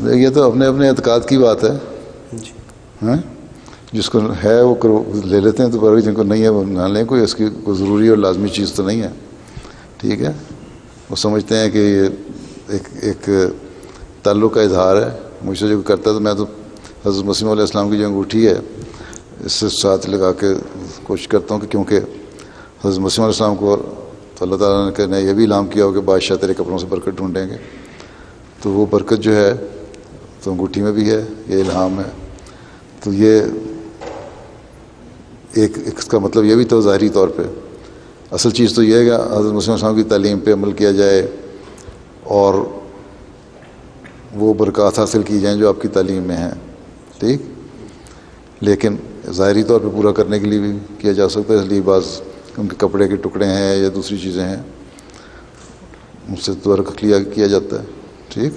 یہ تو اپنے اپنے اعتقاد کی بات ہے. جی ہاں جس کو ہے وہ لے لیتے ہیں، تو پر جن کو نہیں ہے وہ نہ لیں. کوئی اس کی کوئی ضروری اور لازمی چیز تو نہیں ہے. ٹھیک ہے، وہ سمجھتے ہیں کہ یہ ایک تعلق کا اظہار ہے. مجھ سے جو کرتا ہے تو میں تو حضرت مسیح علیہ السلام کی جو انگوٹھی ہے اس سے ساتھ لگا کے کوشش کرتا ہوں کہ کیونکہ حضرت مسیح علیہ السلام کو تو اللہ تعالیٰ نے یہ بھی اعلان کیا ہو کہ بادشاہ تیرے کپڑوں سے برکت ڈھونڈیں گے. تو وہ برکت جو ہے تو انگوٹھی میں بھی ہے، یہ الہام ہے. تو یہ ایک اس کا مطلب یہ بھی تو ظاہری طور پہ اصل چیز تو یہ ہے کہ حضرت مسیح علیہ السلام کی تعلیم پہ عمل کیا جائے اور وہ برکات حاصل کی جائیں جو آپ کی تعلیم میں ہیں. ٹھیک، لیکن ظاہری طور پہ پورا کرنے کے لیے بھی کیا جا سکتا ہے. اس لیے بعض ان کے کپڑے کے ٹکڑے ہیں یا دوسری چیزیں ہیں ان سے تو کیا جاتا ہے. ٹھیک.